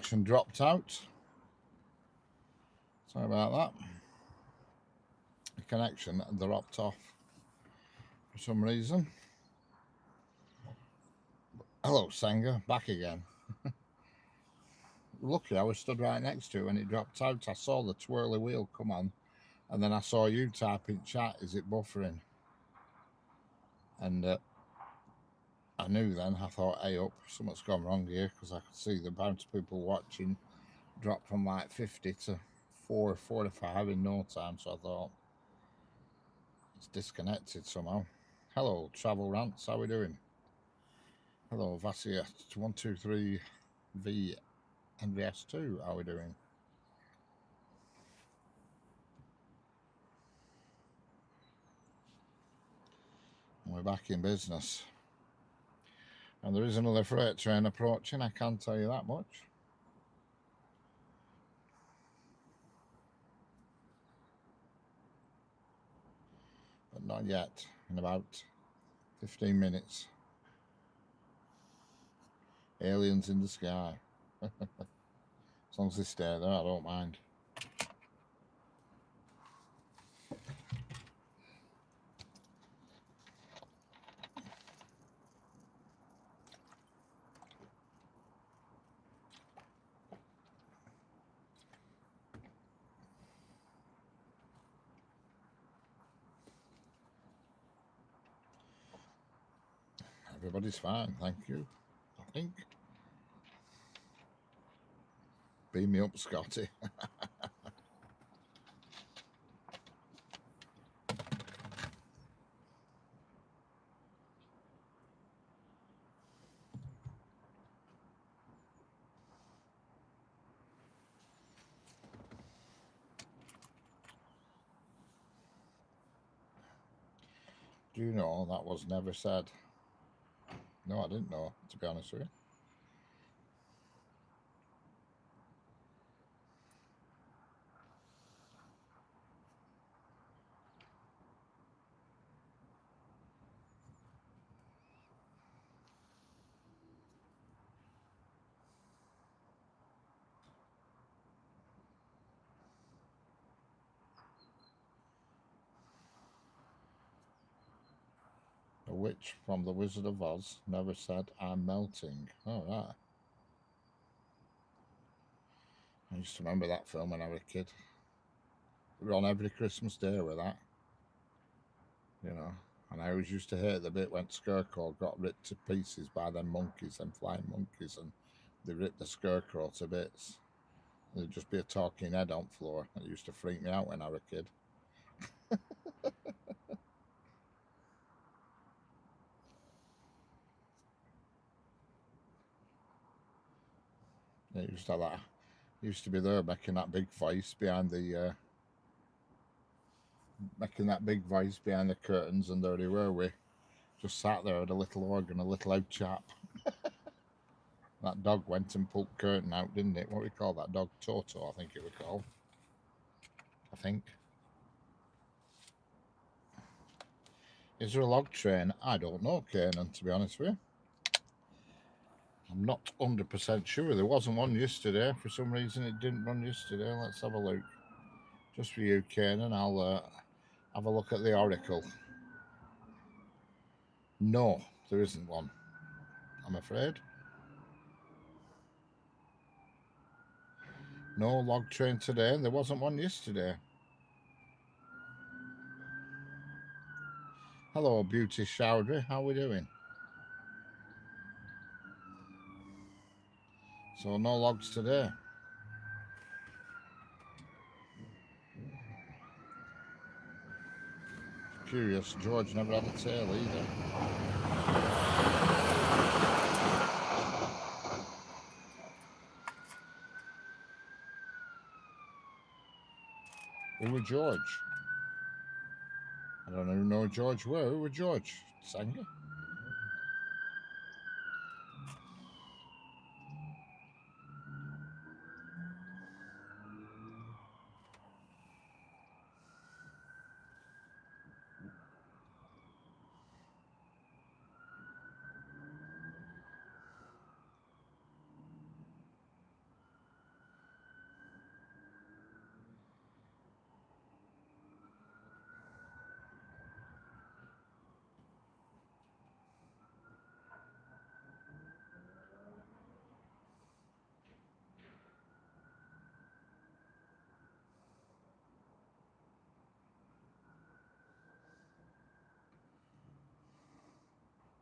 connection dropped out. Sorry about that. The connection dropped off for some reason. Hello, Sanger, back again. Lucky I was stood right next to it when it dropped out. I saw the twirly wheel come on, and then I saw you type in chat, is it buffering? And I knew then, I thought, hey up, something's gone wrong here, because I could see the amount of people watching drop from like 50 to 45 in no time, so I thought, it's disconnected somehow. Hello, Travel Rants, how we doing? Hello, Vasia 123V NVS2, how we doing? We're back in business. And there is another freight train approaching, I can't tell you that much. But not yet, in about 15 minutes. Aliens in the sky. As long as they stay there, I don't mind. Everybody's fine, thank you, I think. Beam me up, Scotty. Do you know that was never said? No, I didn't know, to be honest with you. A witch from the Wizard of Oz never said, I'm melting. All right. I used to remember that film when I was a kid. We were on every Christmas day with that. You know, and I always used to hate the bit when Scarecrow got ripped to pieces by them monkeys, them flying monkeys, and they ripped the Scarecrow to bits. There'd just be a talking head on the floor. It used to freak me out when I was a kid. It used to have that. Used to be there making that big voice behind the the curtains, and there they were. We just sat there with a little organ, a little old chap. That dog went and pulled the curtain out, didn't it? What do we call that dog? Toto, I think it was called. I think. Is there a log train? I don't know, Kanan, to be honest with you. I'm not 100% sure. There wasn't one yesterday. For some reason, it didn't run yesterday. Let's have a look. Just for you, Kanan, I'll have a look at the Oracle. No, there isn't one, I'm afraid. No log train today. There wasn't one yesterday. Hello, Beauty Chowdhury. How are we doing? So no logs today. Curious, George never had a tail either. Who was George? I don't even know who George were. Who was George? Sanger?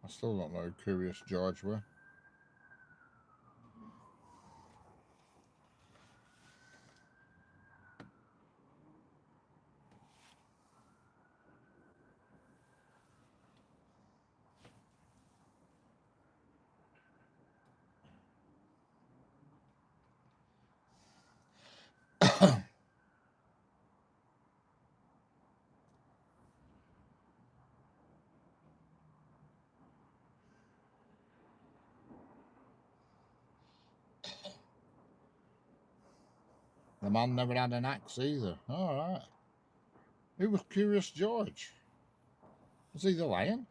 I still don't know who Curious George were. The man never had an axe either. All right. Who was Curious George? Was he the lion?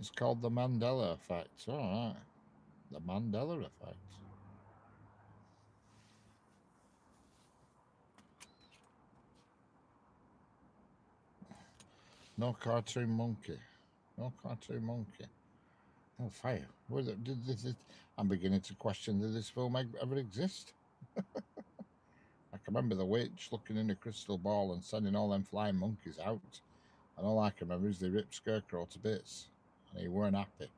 It's called the Mandela effect. All right. The Mandela effect. No cartoon monkey. No cartoon monkey. Oh, fire. I'm beginning to question, did this film ever exist? I can remember the witch looking in a crystal ball and sending all them flying monkeys out. And all I can remember is they ripped Scarecrow to bits. And he weren't happy.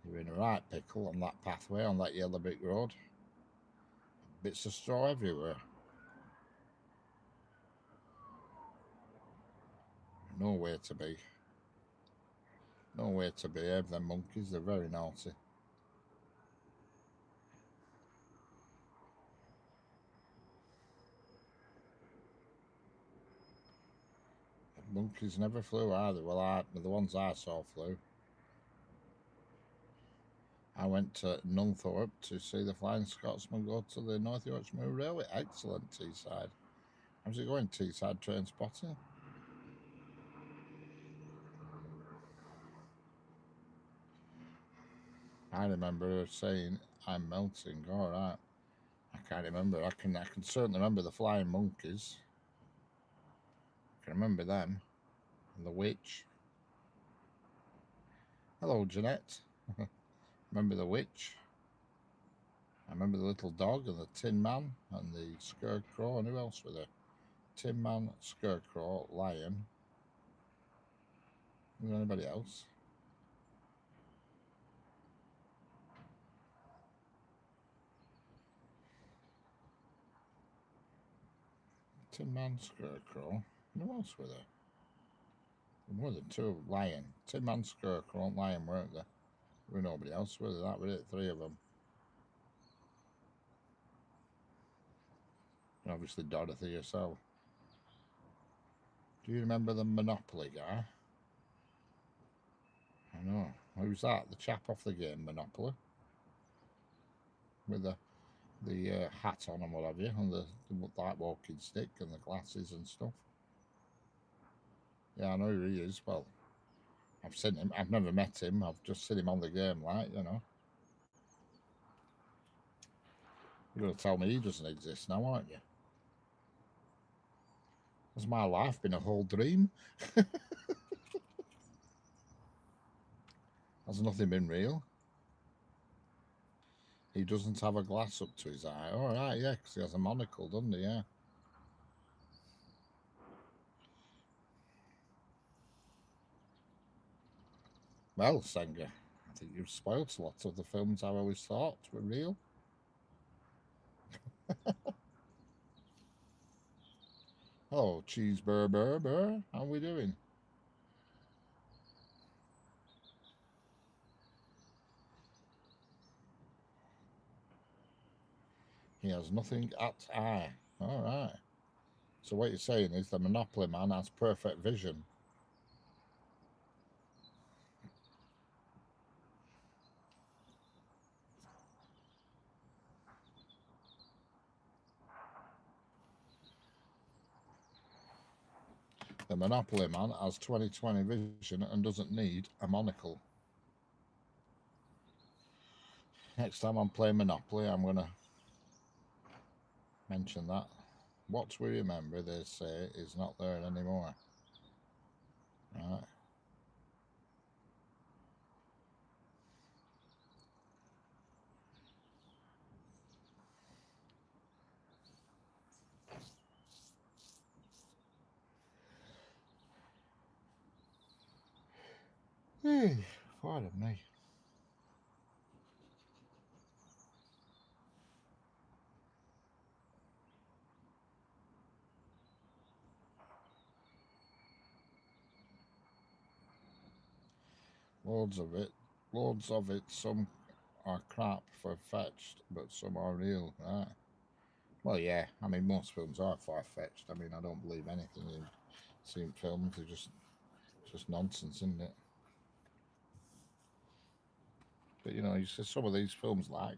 You were in a right pickle on that pathway, on that yellow brick road. Bits of straw everywhere. Nowhere to be. Nowhere to behave, them monkeys. They're very naughty. Monkeys never flew either. Well, the ones I saw flew. I went to Nunthorpe to see the Flying Scotsman go to the North Yorkshire Railway. Excellent Teesside. How's it going, Teesside train spotting? I remember her saying, "I'm melting." All right. I can't remember. I can certainly remember the flying monkeys. I can remember them. And the witch. Hello, Jeanette. Remember the witch? I remember the little dog and the Tin Man and the Scarecrow. And who else were there? Tin Man, Scarecrow, Lion. Was there anybody else? Tin Man, Scarecrow. Who else were there? More than two. Lion. Tin Man, Scarecrow, and Lion, weren't there? There were nobody else, were there? That were it, three of them. And obviously Dorothy herself. Do you remember the Monopoly guy? I know. Who's that? The chap off the game Monopoly? With the hat on and what have you, and the light walking stick and the glasses and stuff. Yeah, I know who he is. Well, I've seen him. I've never met him. I've just seen him on the game, like, you know. You're going to tell me he doesn't exist now, aren't you? Has my life been a whole dream? Has nothing been real? He doesn't have a glass up to his eye. All right, yeah, because he has a monocle, doesn't he? Yeah. Well, Senga, I think you've spoilt a lot of the films I always thought were real. Oh, cheeseburger, how are we doing? He has nothing at eye. All right. So what you're saying is the Monopoly man has perfect vision. The Monopoly man has 20/20 vision and doesn't need a monocle. Next time I'm playing Monopoly, I'm going to mention that. What we remember, they say, is not there anymore. Right. Hey, pardon me. Loads of it. Loads of it. Some are crap for fetched, but some are real, right? Well, yeah. I mean, most films are far fetched. I mean, I don't believe anything you see in films. They're just nonsense, isn't it? But you know, you see some of these films, like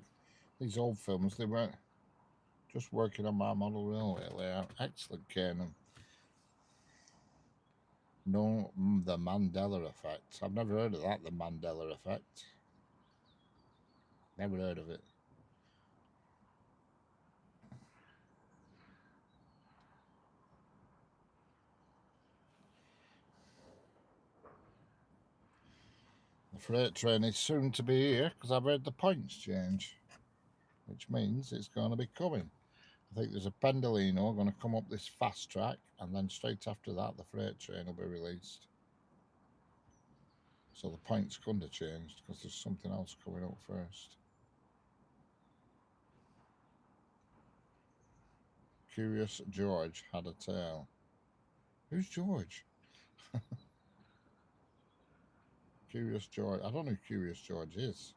these old films, they weren't just working on my model railway. They are excellent, Canon. No, the Mandela effect. I've never heard of that. The Mandela effect. Never heard of it. The freight train is soon to be here because I've heard the points change, which means it's going to be coming. I think there's a Pendolino going to come up this fast track, and then straight after that, the freight train will be released. So the points couldn't have changed because there's something else coming up first. Curious George had a tail. Who's George? Curious George. I don't know who Curious George is.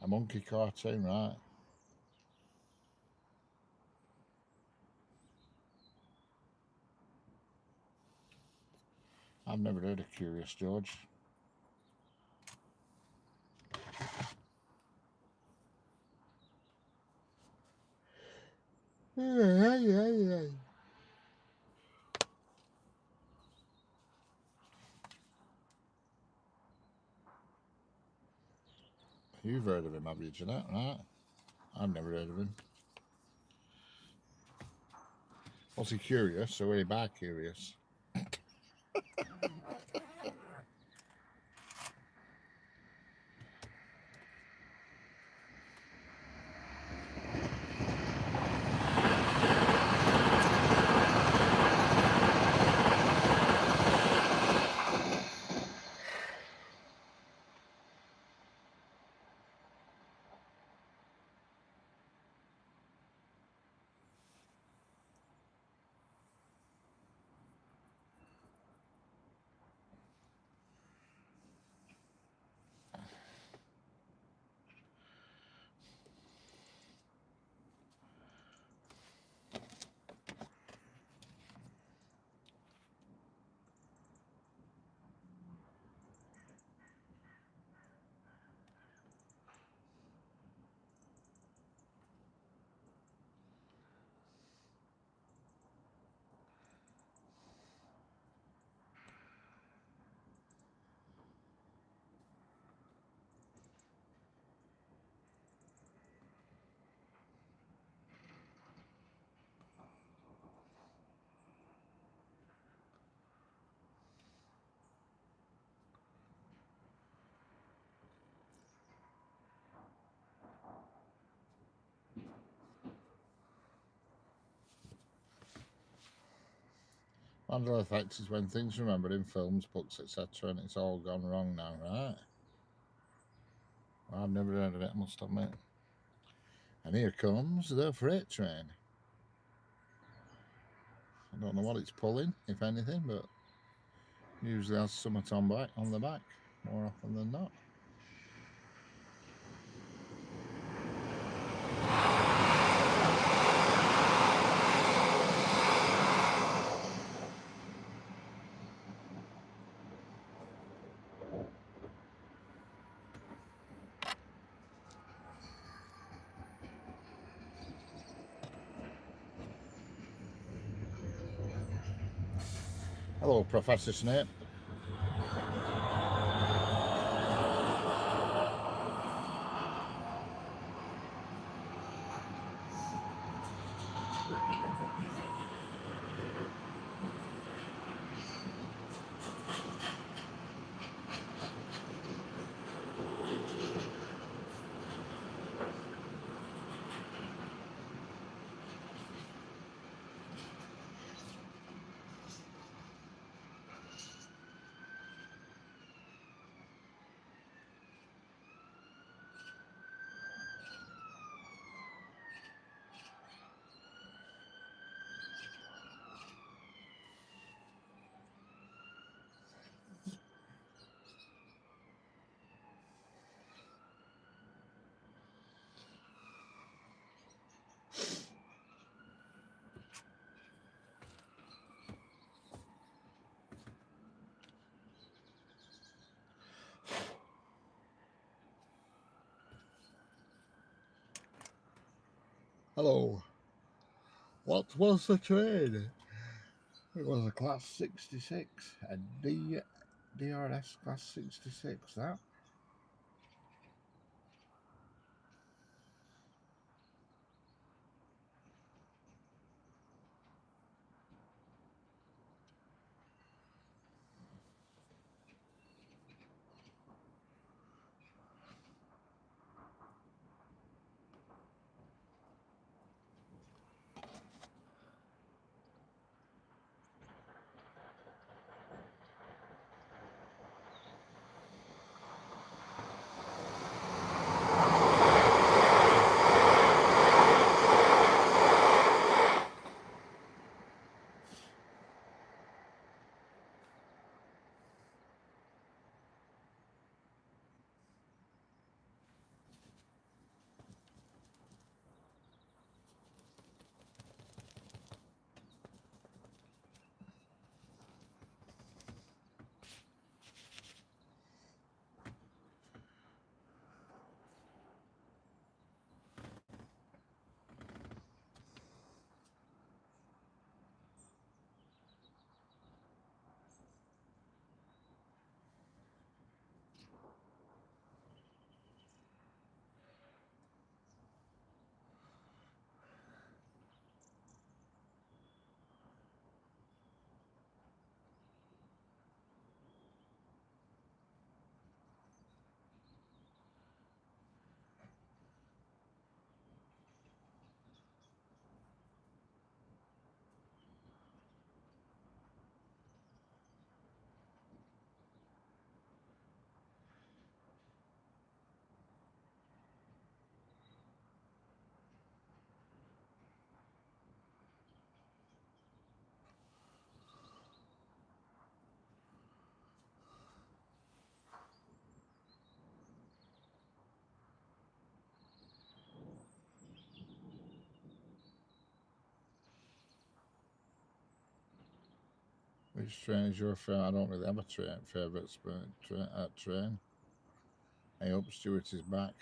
A monkey cartoon, right? I've never heard of Curious George. Yeah. You've heard of him, have you, Jeanette? Right? I've never heard of him. Was he curious, or were he bad curious? Mandela effect is when things remembered in films, books, etc., and it's all gone wrong now, right? Well, I've never heard of it, I must admit. And here comes the freight train. I don't know what it's pulling, if anything, but usually has something on the back, more often than not. Hello, Professor Snape. Hello. What was the train? It was a Class 66, a DRS Class 66, that. Which train is your favourite? I don't really have a favourite train. I hope Stuart is back.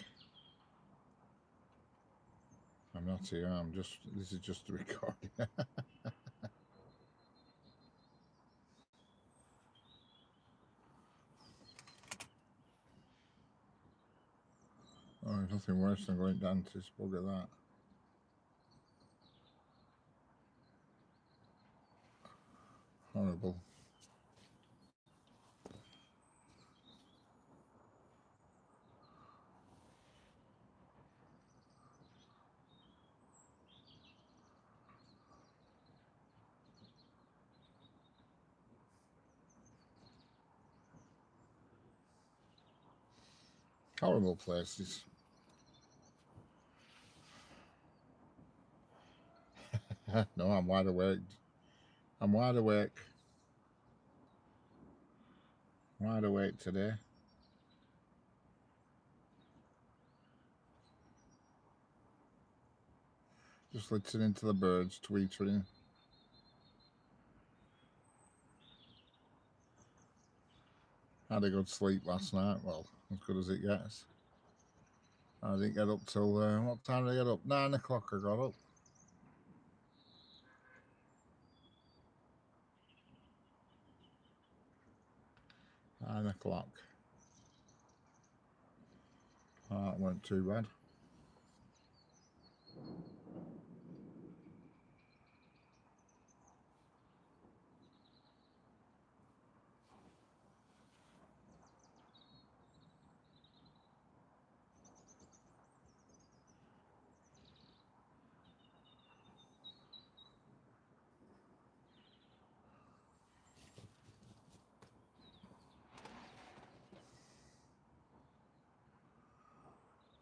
I'm not here. This is just a recording. Oh, there's nothing worse than going dentist. Bugger that. Horrible. Horrible places. No, I'm wide awake. I'm wide awake. Wide awake today. Just listening to the birds tweetering. Had a good sleep last night. Well, as good as it gets. I didn't get up till what time did I get up? 9 o'clock. I got up. 9 o'clock. That weren't too bad.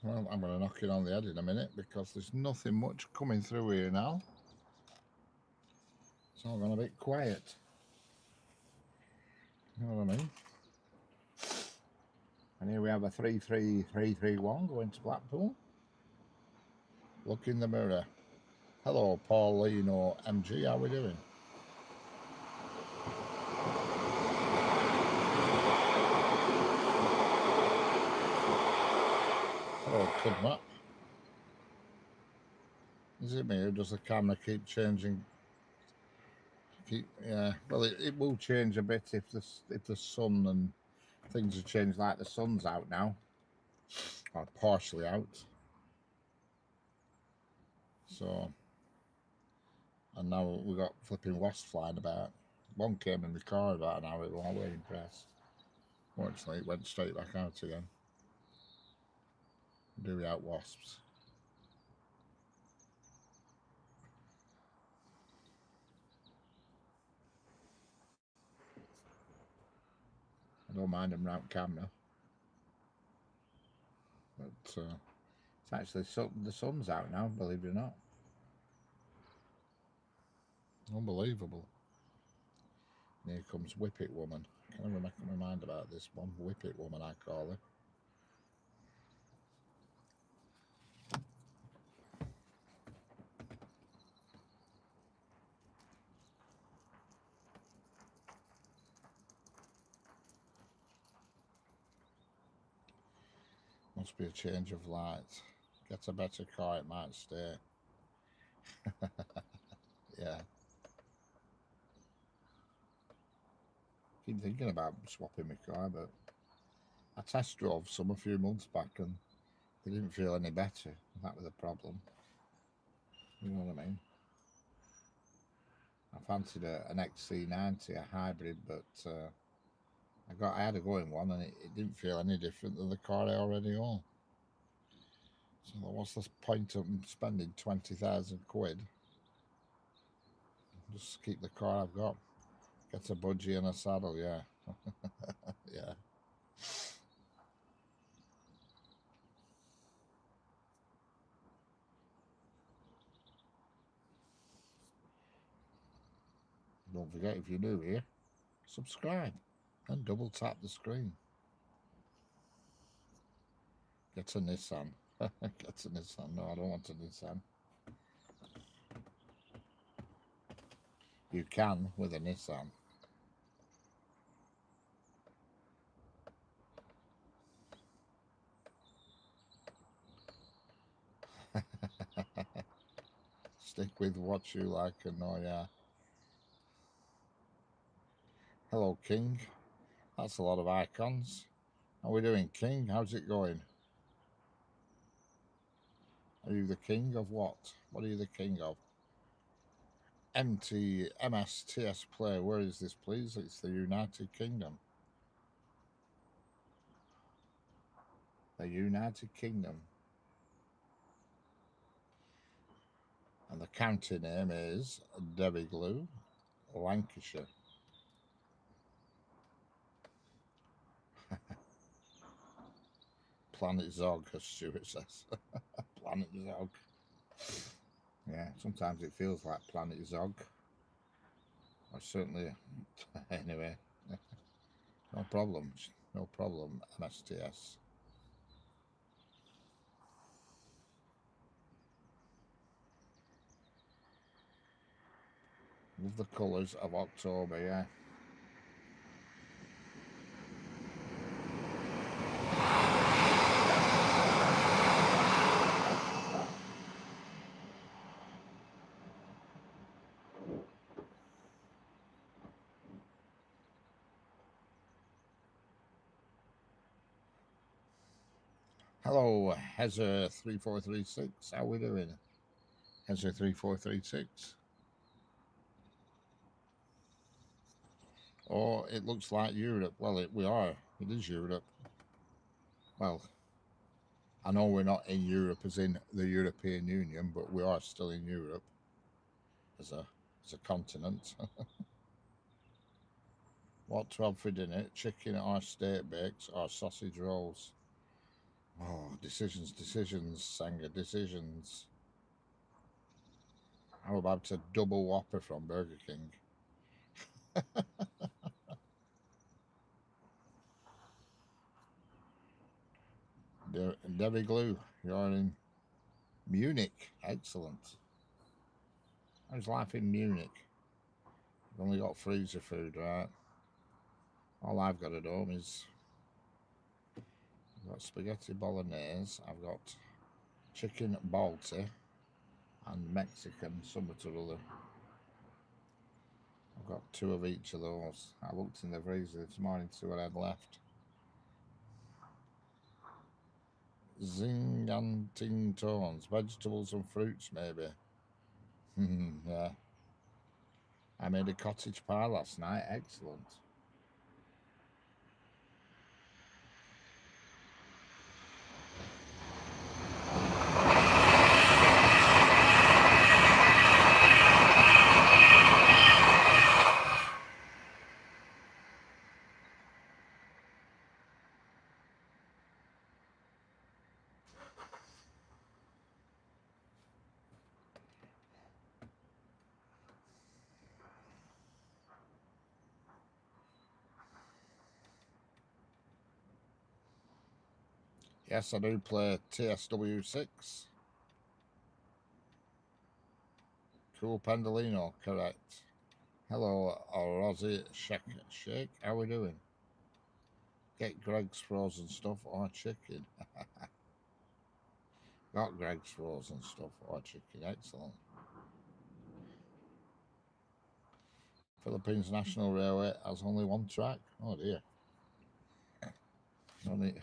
Well, I'm going to knock it on the head in a minute because there's nothing much coming through here now. It's all gone a bit quiet. You know what I mean? And here we have a 33331 going to Blackpool. Look in the mirror. Hello, Paulino MG. How are we doing? Hello, Kidmap. Is it me or does the camera keep changing? Yeah. Well, it will change a bit if the sun and things have changed. Like the sun's out now, or partially out. So, and now we got flipping wasps flying about. One came in the car about an hour ago. I was impressed. Fortunately, it went straight back out again. Do we out wasps? I don't mind them round camera, but it's actually the sun's out now. Believe it or not, unbelievable. And here comes Whippet Woman. Can I make my mind about this one? Whippet Woman, I call her. Must be a change of light. Get a better car, it might stay. Yeah. Keep thinking about swapping my car, but I test drove some a few months back and they didn't feel any better. That was a problem. You know what I mean? I fancied an XC90, a hybrid, but I had a go in one and it didn't feel any different than the car I already own. So what's the point of spending 20,000 quid? Just keep the car I've got. Get a budgie and a saddle, yeah. Yeah. Don't forget, if you're new here, subscribe and double tap the screen. Get a Nissan. Get a Nissan. No, I don't want a Nissan. You can with a Nissan. Stick with what you like and know, yeah. Hello, King. That's a lot of icons. How are we doing, King? How's it going? Are you the king of what? What are you the king of? MSTS Play. Where is this, please? It's the United Kingdom. The United Kingdom. And the county name is Derryglue, Lancashire. Planet Zog, as Stuart says. Planet Zog. Yeah, sometimes it feels like Planet Zog. Or certainly, anyway. No problem. No problem, MSTS. Love the colours of October, yeah. Hello, Hezer3436. How we doing? Hezer3436. Oh, it looks like Europe. Well, we are. It is Europe. Well, I know we're not in Europe as in the European Union, but we are still in Europe as a continent. What to have for dinner? Chicken or steak bakes or sausage rolls? Oh, decisions, Sanger, decisions. How about a double whopper from Burger King? Debbie Glue, you're in Munich. Excellent. How's life in Munich? You've only got freezer food, right? All I've got at home is I've got spaghetti bolognese, I've got chicken balti, and Mexican, something or other. I've got 2 of each of those. I looked in the freezer this morning to see what I had left. Zing and ting tones, vegetables and fruits maybe. Yeah. I made a cottage pie last night, excellent. Yes, I do play TSW6. Cool Pendolino, correct. Hello, Rosie Shake. How we doing? Get Greg's frozen stuff or chicken. Got Greg's frozen stuff or chicken. Excellent. Philippines National Railway has only 1 track. Oh dear. Only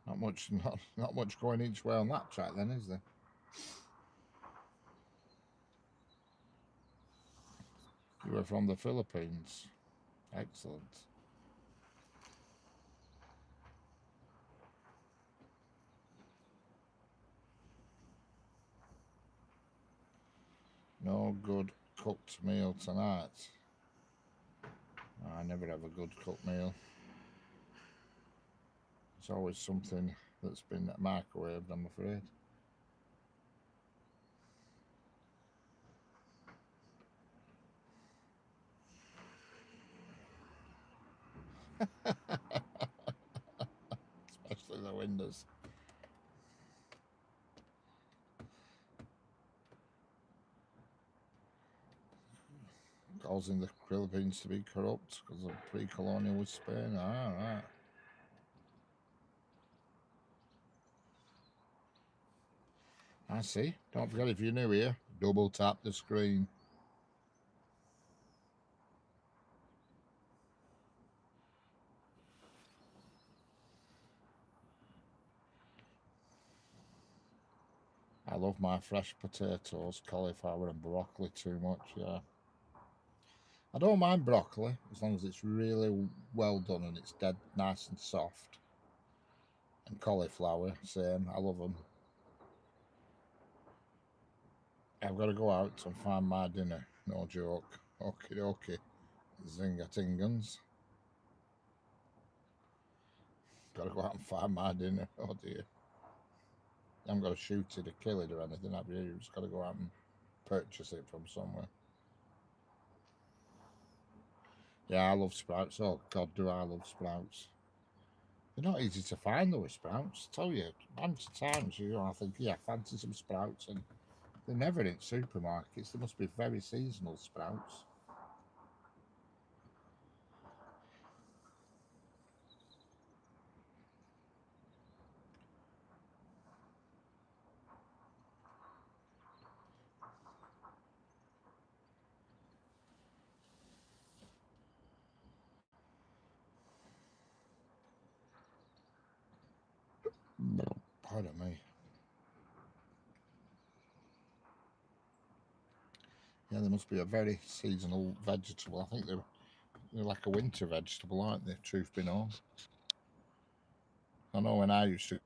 not much going each way on that track then, is there? You were from the Philippines. Excellent. No good cooked meal tonight. I never have a good cooked meal. It's always something that's been microwaved, I'm afraid. Especially the windows. Causing the Philippines to be corrupt because of pre-colonial with Spain. Right. I see. Don't forget, if you're new here, double tap the screen. I love my fresh potatoes, cauliflower and broccoli too much, yeah. I don't mind broccoli as long as it's really well done and it's dead nice and soft. And cauliflower, same, I love them. I've got to go out and find my dinner, no joke. Okie dokie. Zingatingans. Got to go out and find my dinner, oh dear. I haven't got to shoot it or kill it or anything, have you? You've just got to go out and purchase it from somewhere. Yeah, I love sprouts. Oh, God, do I love sprouts. They're not easy to find, though, with sprouts. I tell you, hundreds of times, I think, yeah, fancy some sprouts, and they're never in supermarkets. They must be very seasonal sprouts. Pardon me. Yeah, they must be a very seasonal vegetable. I think they're like a winter vegetable, aren't they? Truth be known. I know when I used to.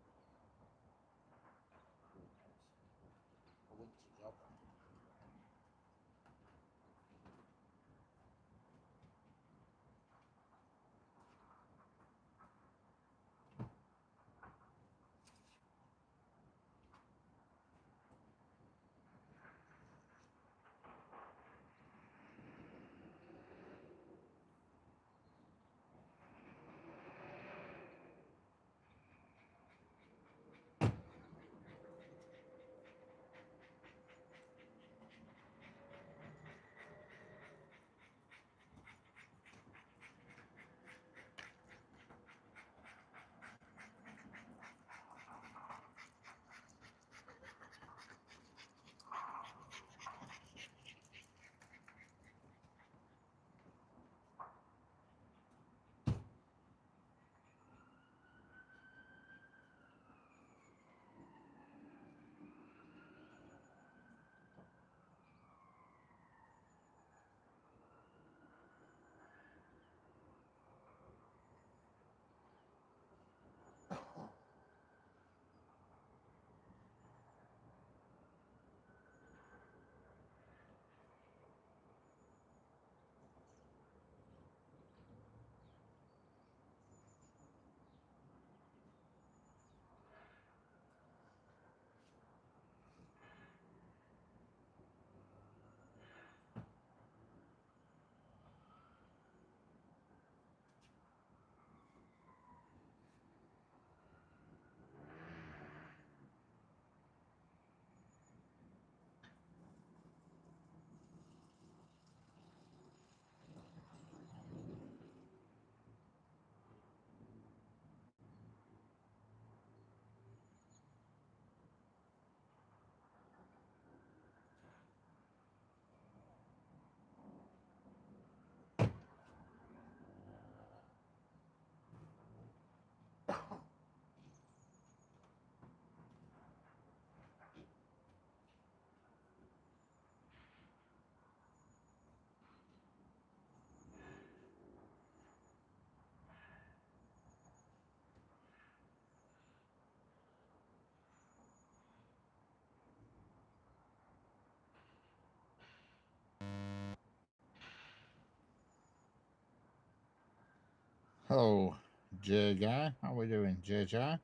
Hello, J Guy. How we doing, JJ?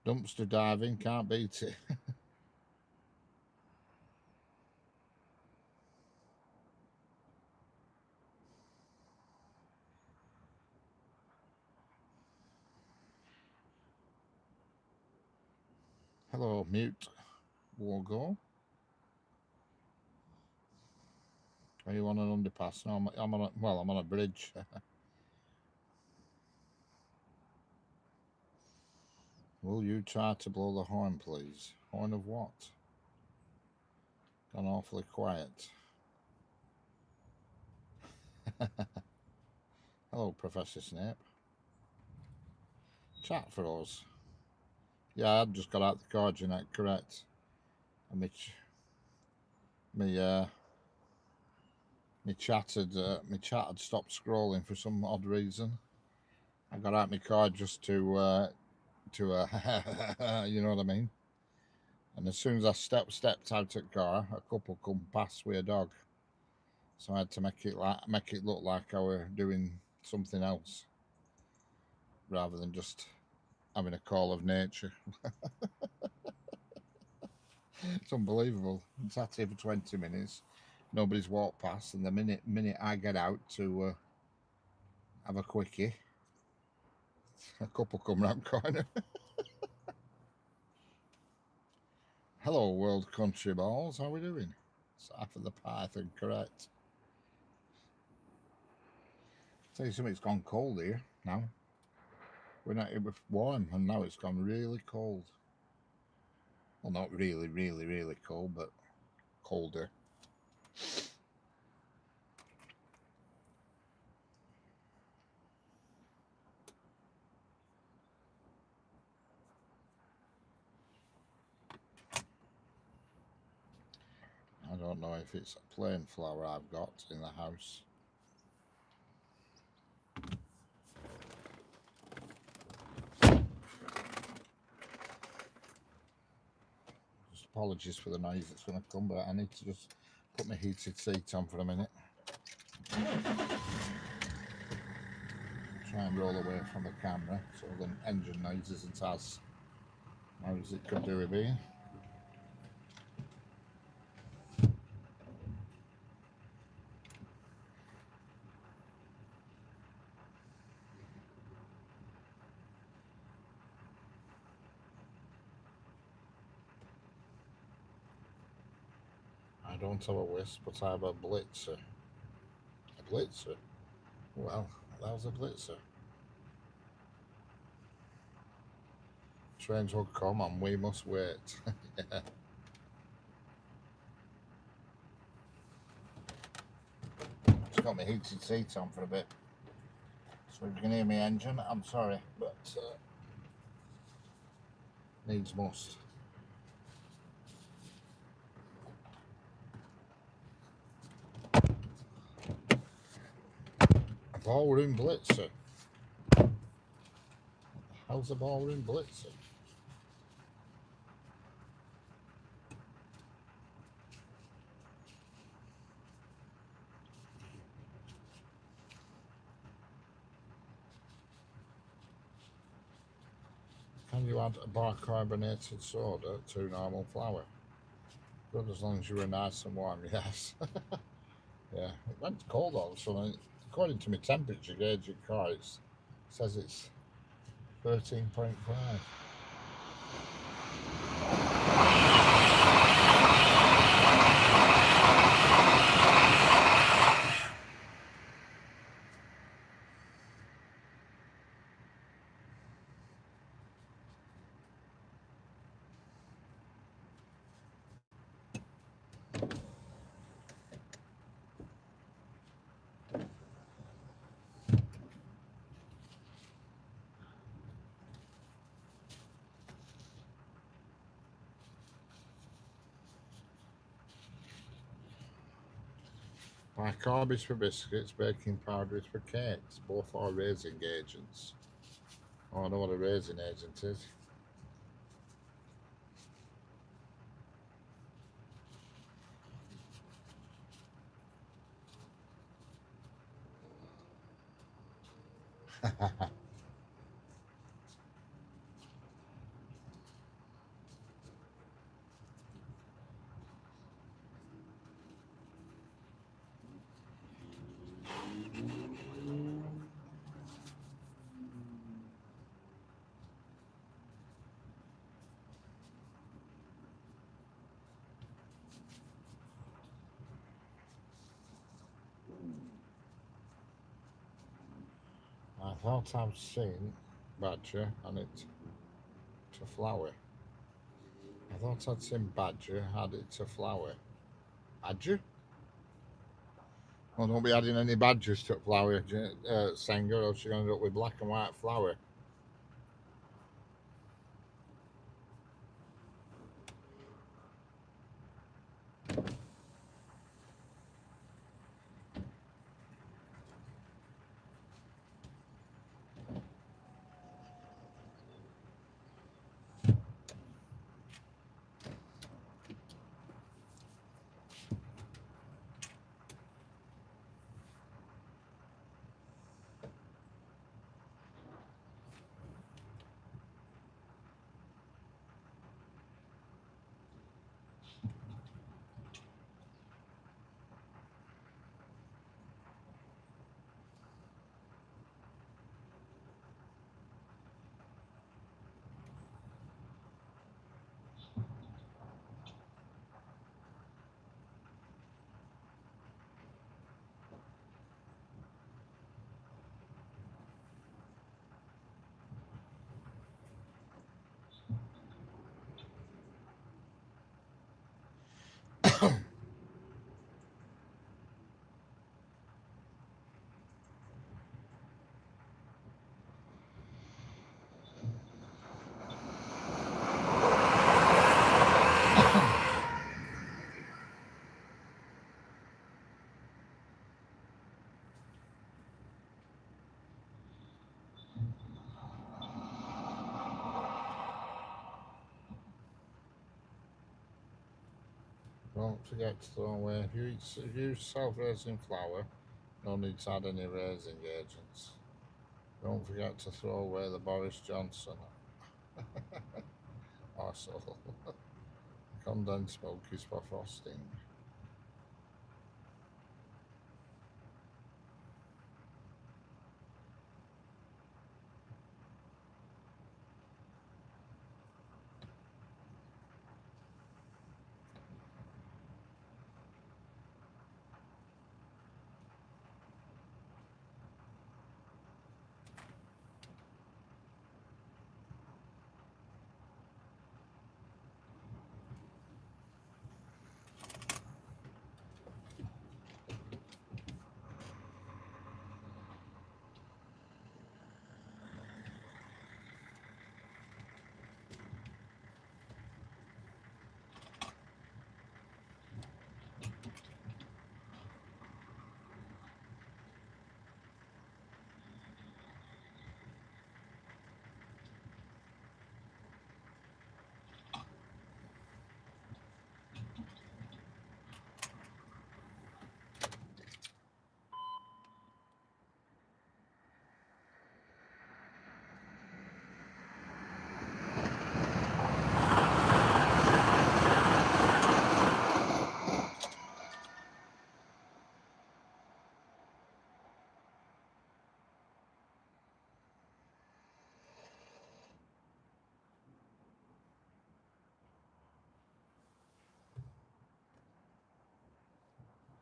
Dumpster diving, can't beat it. Hello, mute. We'll go. Are you on an underpass? No, I'm on a, well, I'm on a bridge. Will you try to blow the horn, please? Horn of what? Gone awfully quiet. Hello, Professor Snape. Chat for us. Yeah, I've just got out the coordinate correct. And me chat had stopped scrolling for some odd reason. I got out my card just to you know what I mean. And as soon as I stepped out of the car, a couple come past with a dog, so I had to make it look like I were doing something else rather than just having a call of nature. It's unbelievable. I'm sat here for 20 minutes, nobody's walked past, and the minute I get out to have a quickie, a couple come round corner. Hello, World Country Balls. How we doing? It's after the Python, correct. Tell you something, it's gone cold here now. It was warm, and now it's gone really cold. Well, not really, really, really cold, but colder. I don't know if it's a plain flower I've got in the house. Just apologies for the noise that's going to come, but I need to just put my heated seat on for a minute. Try and roll away from the camera so the engine noise isn't as loud as it could do with being. I don't have a wisp, but I have a blitzer. A blitzer? Well, that was a blitzer. Trains will come and we must wait. Yeah. Just got my heated seat on for a bit. So if you can hear my engine, I'm sorry, but needs must. A ballroom blitzer? How's a ballroom blitzer? Can you add a bicarbonated soda to normal flour? Good, as long as you were nice and warm, yes. Yeah, it went cold all of a sudden. According to my temperature gauge at car, it says it's 13.5. Bicarb is for biscuits, baking powder is for cakes. Both are raising agents. Oh, I know what a raising agent is. I thought I'd seen badger and it to flower. I thought I'd seen badger had it to flower. Badger? Well, don't be adding any badgers to flower, Sanger, or else you're going to end up with black and white flour. Don't forget to throw away. If you use self-raising flour, no need to add any raising agents. Don't forget to throw away the Boris Johnson arsehole. Condensed milk is for frosting.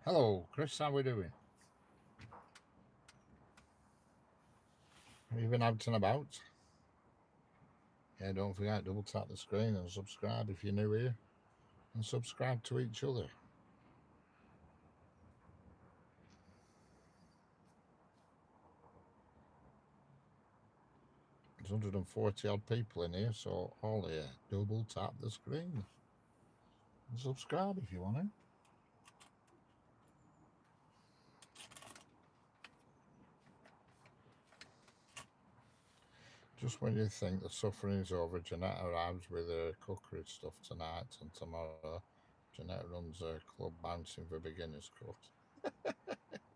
Hello, Chris. How we doing? Have you been out and about? Yeah, don't forget double tap the screen and subscribe if you're new here, and subscribe to each other. There's 140 odd people in here, so all here, double tap the screen and subscribe if you want to. Just when you think the suffering is over, Jeanette arrives with her cookery stuff tonight, and tomorrow Jeanette runs her club bouncing for beginners course.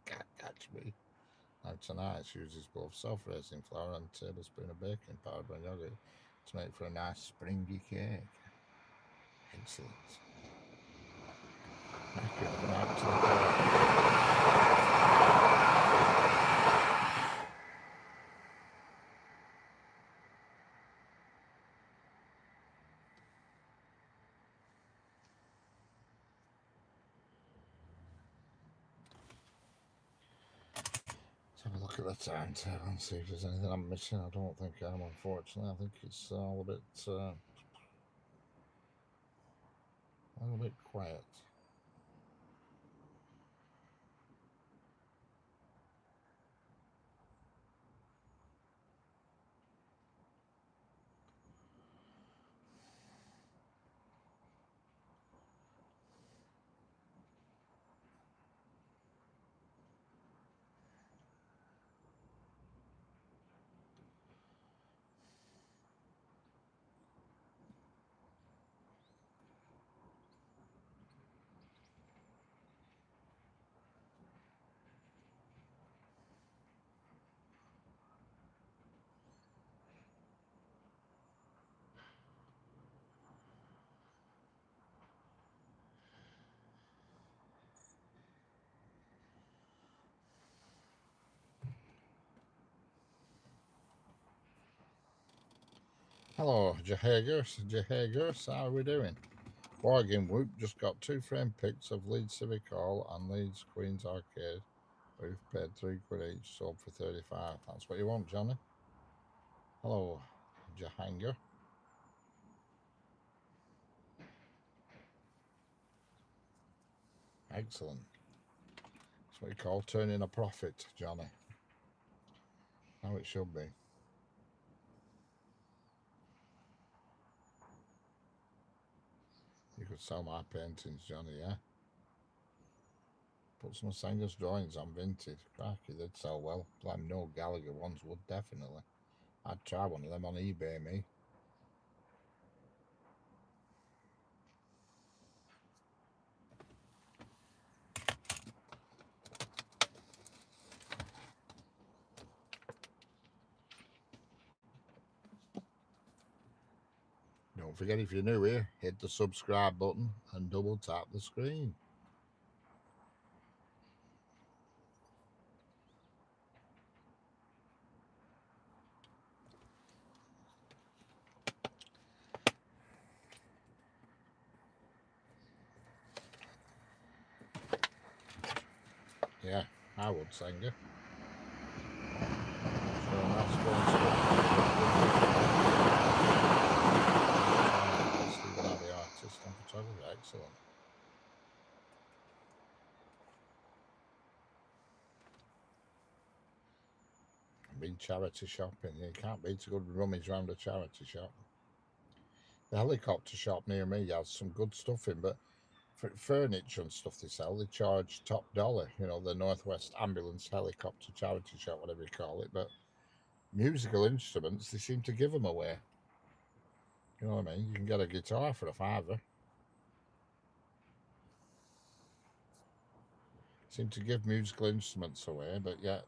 Can't catch me. Now tonight uses both self-raising flour and a tablespoon of baking powder and yogurt to make for a nice springy cake. Excellent. Thank you. Good night to the Let's have a look at the timetable and see if there's anything I'm missing. I don't think I am, unfortunately. I think it's all a bit quiet. Hello, Jahagers, how are we doing? Bargain Whoop just got 2 frame pics of Leeds Civic Hall and Leeds Queen's Arcade. We've paid £3 each, sold for 35. That's what you want, Johnny. Hello, Jahangir. Excellent. That's what you call turning a profit, Johnny. How it should be. You could sell my paintings, Johnny, yeah? Put some of Sanger's drawings on Vinted. Crikey, they'd sell well. Them no Gallagher ones would, definitely. I'd try one of them on eBay, me. Don't forget, if you're new here, hit the subscribe button and double tap the screen. Yeah, I would, Sanger. So that's one Stephen Abbey, artist and photographer. Excellent. Been charity shopping. You can't beat a good rummage round a charity shop. The helicopter shop near me has some good stuff in, but for furniture and stuff they sell, they charge top dollar. You know, the Northwest Ambulance Helicopter Charity Shop, whatever you call it. But musical instruments, they seem to give them away. You know what I mean? You can get a guitar for £5. Seem to give musical instruments away, but yet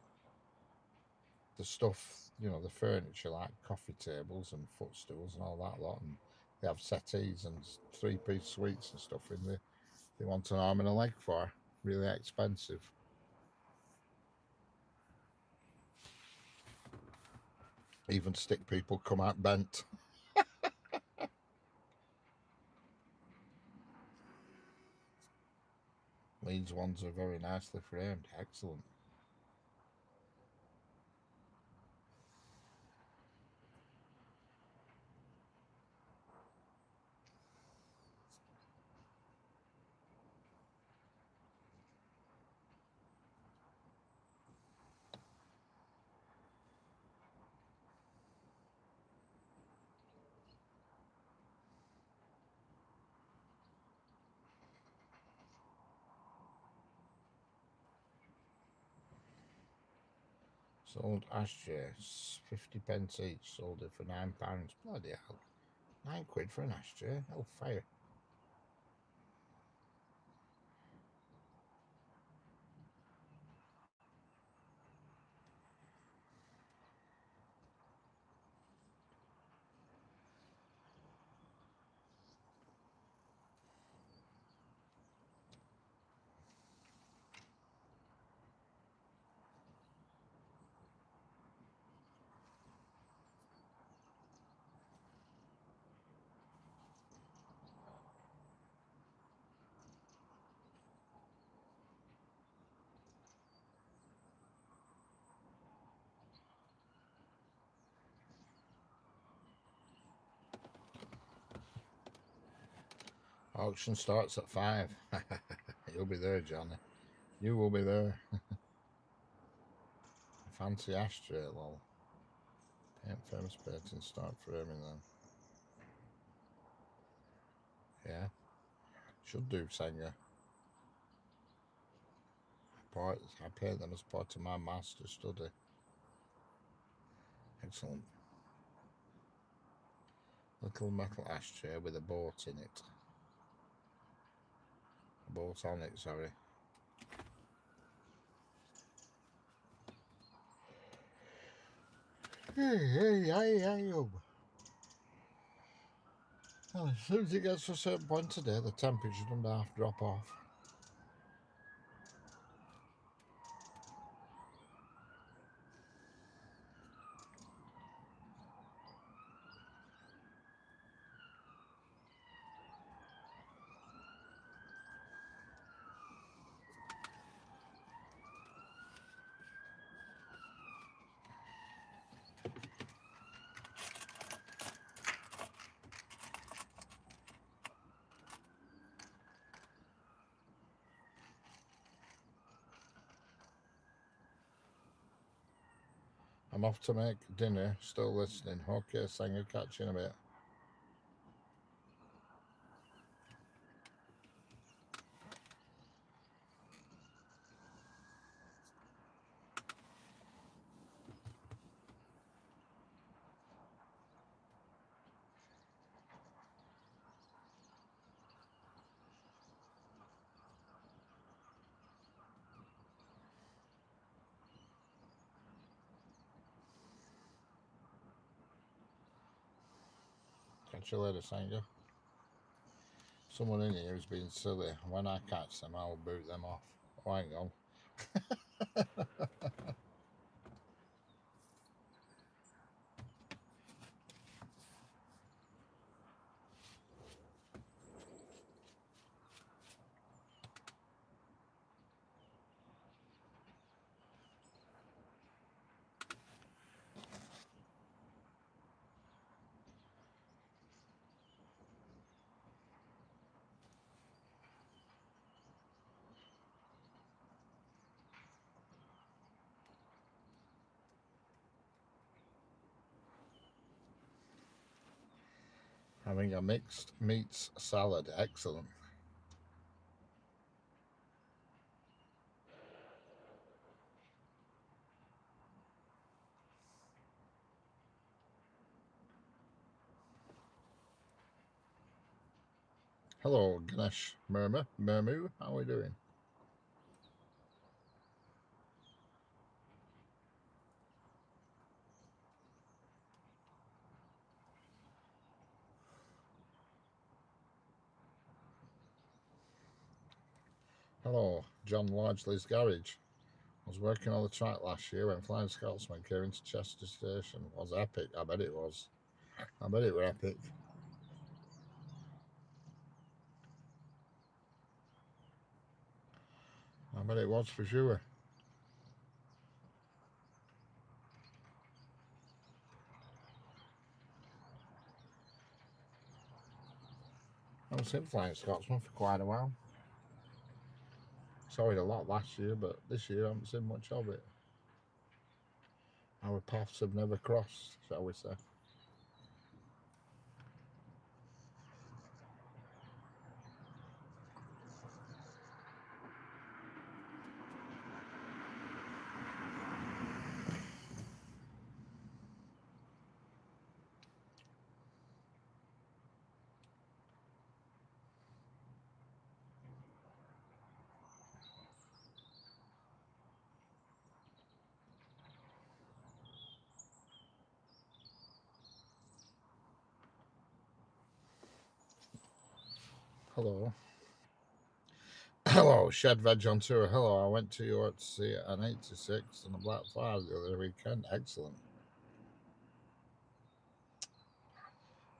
the stuff, you know, the furniture like coffee tables and footstools and all that lot, and they have settees and 3-piece suites and stuff in there. They want an arm and a leg for. Really expensive. Even stick people come out bent. Leeds ones are very nicely framed. Excellent. Sold ashtrays, 50p each. Sold it for £9. Bloody hell. £9 for an ashtray? Hell fire. Auction starts at 5. You'll be there, Johnny. You will be there. Fancy ashtray, lol. Paint famous painting, start framing them. Yeah. Should do, Sanger. I paint them as part of my master study. Excellent. Little metal ashtray with a boat in it. A boat on it, sorry. Hey. Well, as soon as it gets to a certain point today, the temperature doesn't half drop off. I'm off to make dinner, still listening. Okay, Sanger, catch you in a bit. Catch you later, Sanger. Someone in here is being silly. When I catch them, I'll boot them off. Oh, hang on. Having a mixed meats salad. Excellent. Hello, Ganesh Murmu. How are we doing? Hello, John Largeley's garage. I was working on the track last year when Flying Scotsman came into Chester Station. It was epic. I bet it was. I bet it were epic. I bet it was for sure. I haven't seen Flying Scotsman for quite a while. Saw it a lot last year, but this year I haven't seen much of it. Our paths have never crossed, shall we say. Hello. Hello, Shed Veg on tour. Hello, I went to York to see an 86 and a Black 5 the other weekend. Excellent.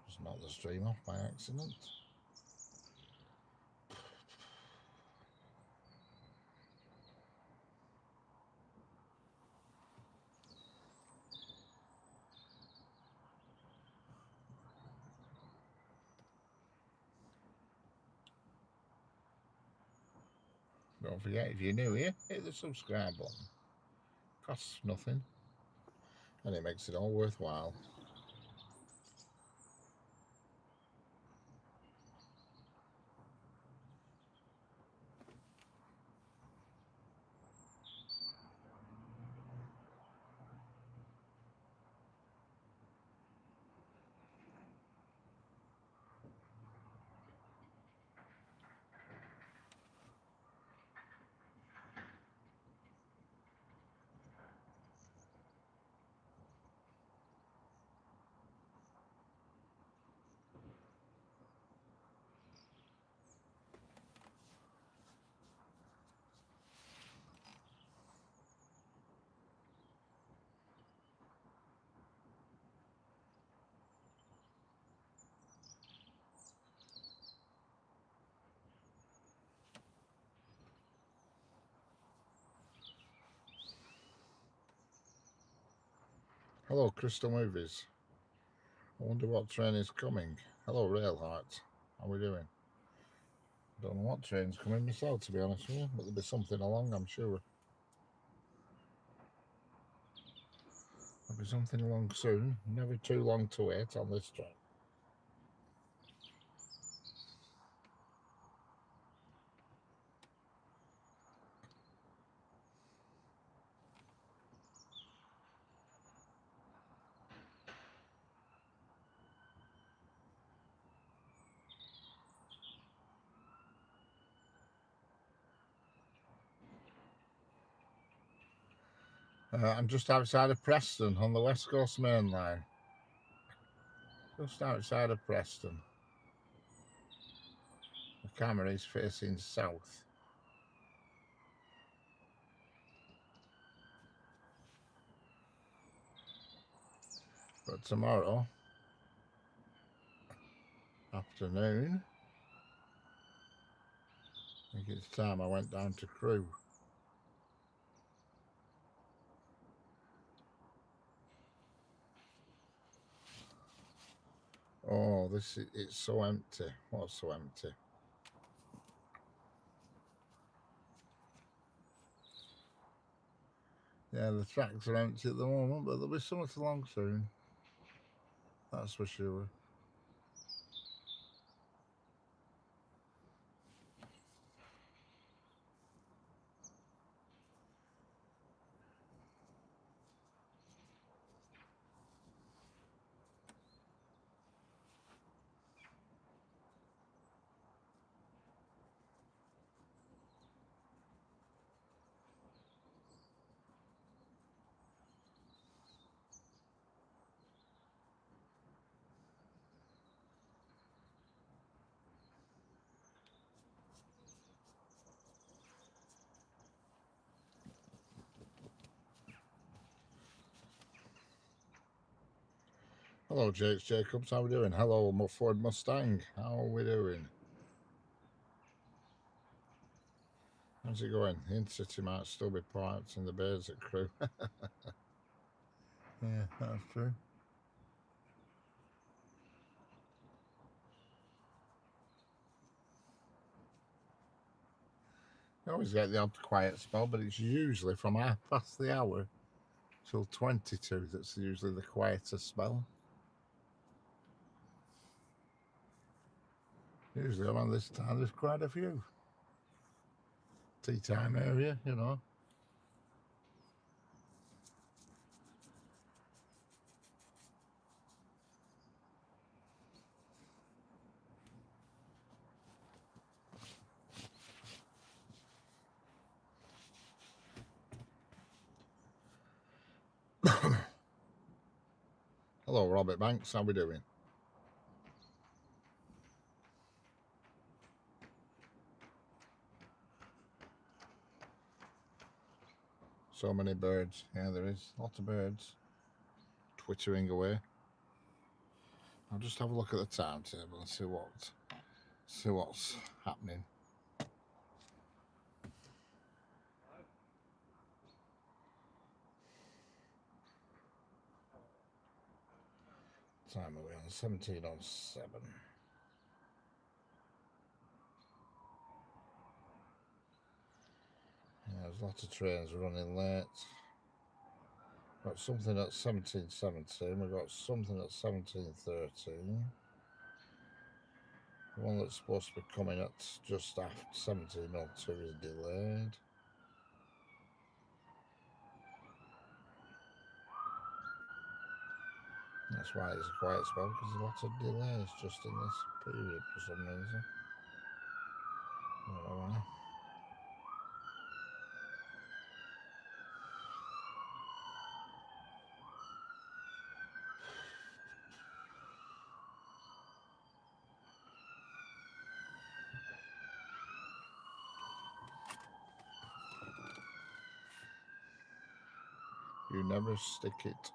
Just knocked the stream off by accident. Don't forget, if you're new here, hit the subscribe button. Costs nothing, and it makes it all worthwhile. Hello, Crystal Movies. I wonder what train is coming. Hello, Railheart. How are we doing? Don't know what train's coming myself, to be honest with you, but there'll be something along, I'm sure. There'll be something along soon. Never too long to wait on this train. I'm just outside of Preston on the West Coast Main Line. Just outside of Preston. The camera is facing south. But tomorrow afternoon, I think it's time I went down to Crewe. Oh, it's so empty. What's so empty? Yeah, the tracks are empty at the moment, but there'll be something along soon. That's for sure. Hello, Jakes Jacobs. How are we doing? Hello, Ford Mustang. How are we doing? How's it going? The Intercity might still be parked in the bays at Crewe. Yeah, that's true. You always get the odd quiet spell, but it's usually from half past the hour till 22. That's usually the quietest spell. Usually around this time, there's quite a few. Tea time area, you know. Hello, Robert Banks. How we doing? So many birds. Yeah, there is. Lots of birds twittering away. I'll just have a look at the timetable and see what's happening. Time are we on? 17:07. There's lots of trains running late. Got something at 17:17. We've got something at 17:13. The one that's supposed to be coming at just after 17:02 is delayed. That's why it's a quiet spell, because there's lots of delays just in this period for some reason. I don't know why. You never stick it.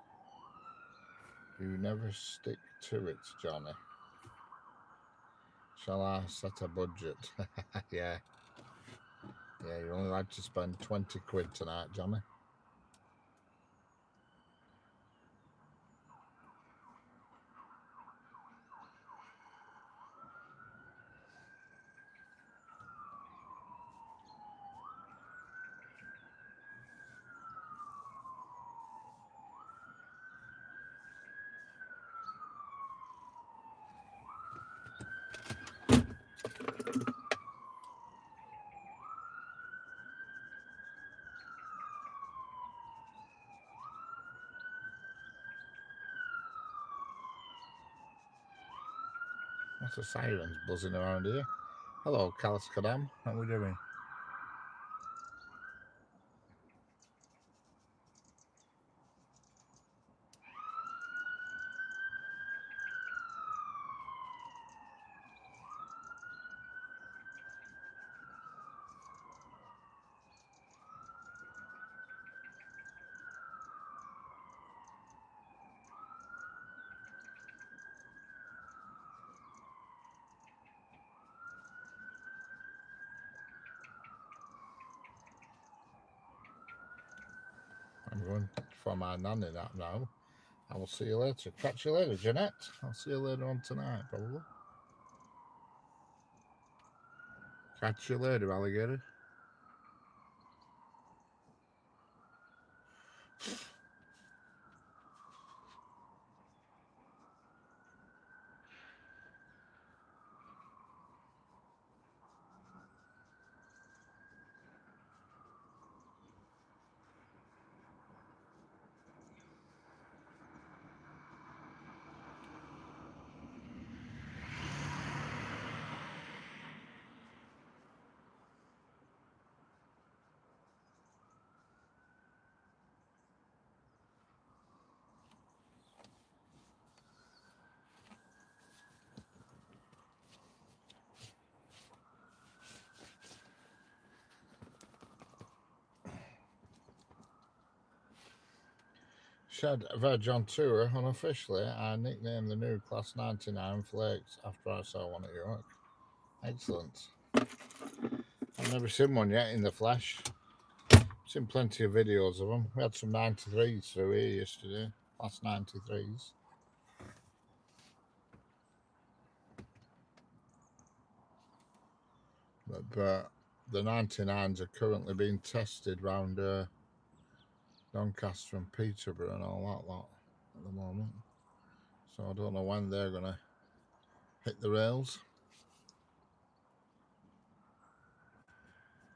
You never stick to it, Johnny. Shall I set a budget? Yeah. Yeah, you're only allowed to spend 20 quid tonight, Johnny. Lots of sirens buzzing around here. Hello, Kalas Kadam. How are we doing? I'm going for my nanny nap now. I will see you later. Catch you later, Jeanette. I'll see you later on tonight, probably. Catch you later, alligator. Shed Veg on tour. Unofficially, I nicknamed the new Class 99 Flakes after I saw one at York. Excellent. I've never seen one yet in the flesh. Seen plenty of videos of them. We had some 93s through here yesterday. Class 93s. But the 99s are currently being tested round Doncaster and Peterborough and all that lot at the moment. So I don't know when they're going to hit the rails.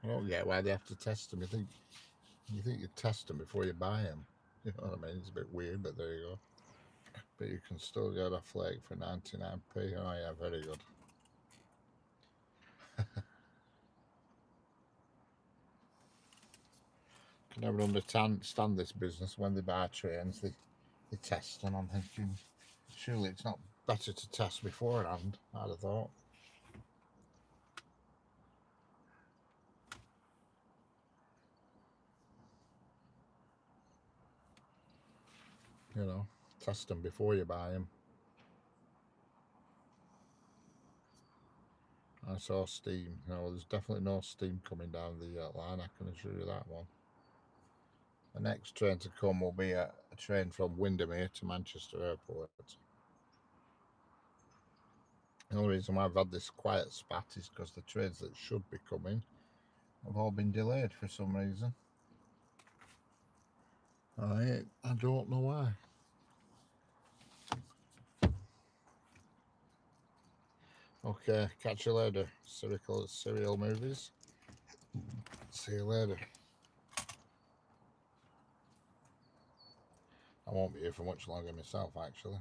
I don't get why they have to test them. You think you test them before you buy them. You know what I mean? It's a bit weird, but there you go. But you can still get a flake for 99p. Oh yeah, very good. Can never understand this business. When they buy trains, they test them. I'm thinking, surely it's not better to test beforehand, I'd have thought. You know, test them before you buy them. I saw steam. No, there's definitely no steam coming down the line, I can assure you that one. The next train to come will be a train from Windermere to Manchester Airport. The only reason why I've had this quiet spat is because the trains that should be coming have all been delayed for some reason. I don't know why. Okay, catch you later. Serial movies. See you later. I won't be here for much longer myself, actually.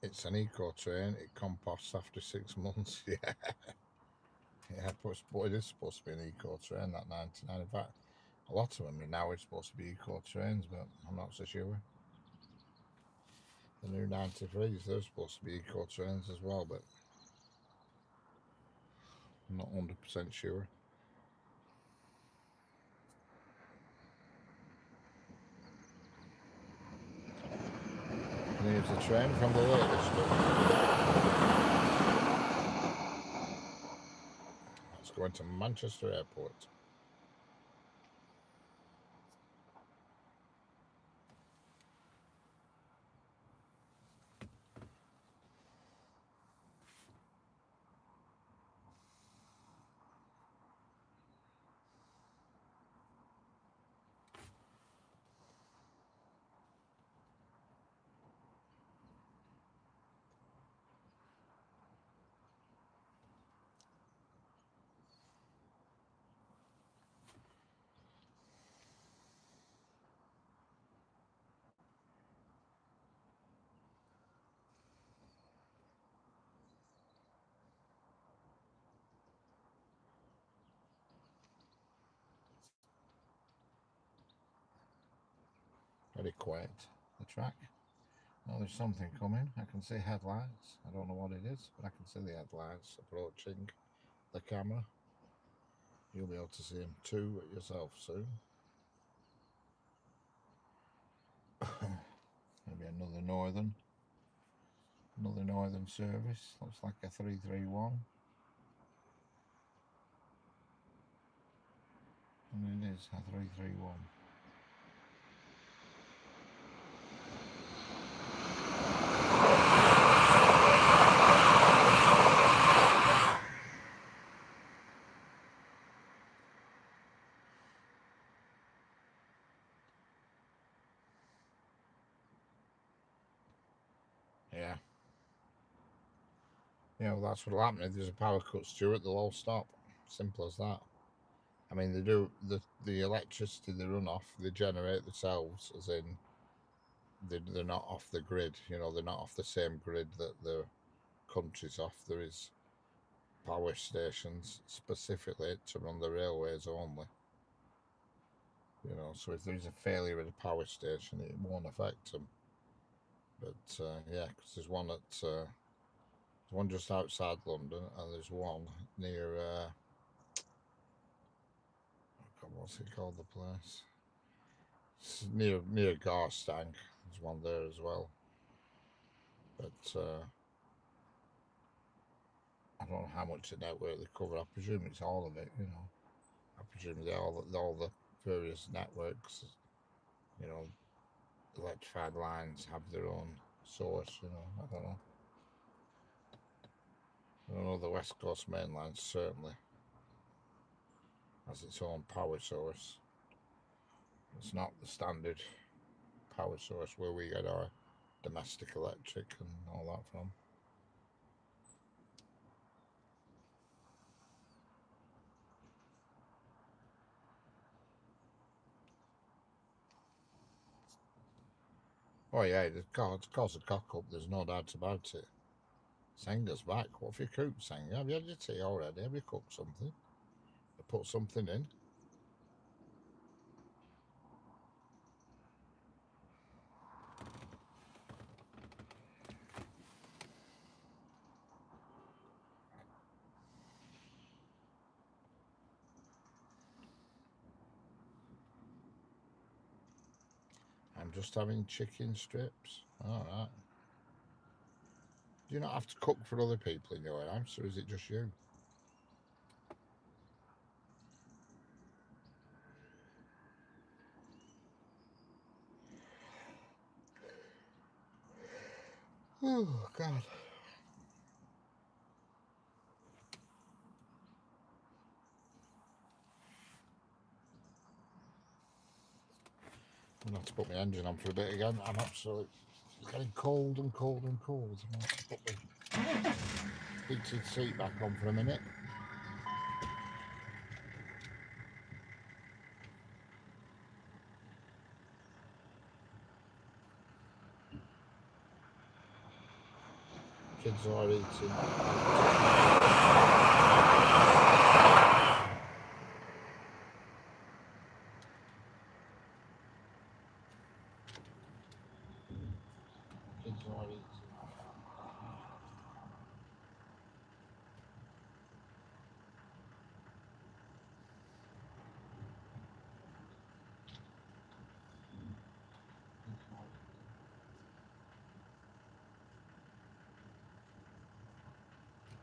It's an eco train. It composts after 6 months. Yeah, yeah. But it is supposed to be an eco train. That 99. In fact, a lot of them are now supposed to be eco trains, but I'm not so sure. The new 93s, they're supposed to be eco trains as well, but I'm not 100% sure. And here's the train from the Lake District. It's going to Manchester Airport. Very quiet, the track. Oh, there's something coming. I can see headlights. I don't know what it is, but I can see the headlights approaching the camera. You'll be able to see them too yourself soon. Maybe another northern service. Looks like a 331. And it is a 331. Yeah. Yeah, well, that's what'll happen. If there's a power cut, Stuart, they'll all stop. Simple as that. I mean, they do the electricity they run off, they generate themselves, as in they're not off the grid. You know, they're not off the same grid that the country's off. There is power stations specifically to run the railways only. You know, so if there's a failure at a power station, it won't affect them. But yeah, because there's one one just outside London, and there's one near. God, what's it called? The place? It's near Garstang. There's one there as well. But I don't know how much the network they cover. I presume it's all of it. You know, I presume all the various networks. You know, electrified lines have their own source. You know, I don't know. I don't know. The West Coast Main Line certainly has its own power source. It's not the standard power source where we get our domestic electric and all that from. Oh yeah, it's caused a cock up. There's no doubt about it. Senga's back. What have you cooked, Senga? Have you had your tea already? Have you cooked something? You put something in? just having chicken strips. All right. Do you not have to cook for other people in your house, or is it just you? Oh, God. I'm going to have to put my engine on for a bit again. I'm absolutely getting cold and cold and cold. I'm going to have to put the heated seat back on for a minute. Kids are eating. Kids are eating.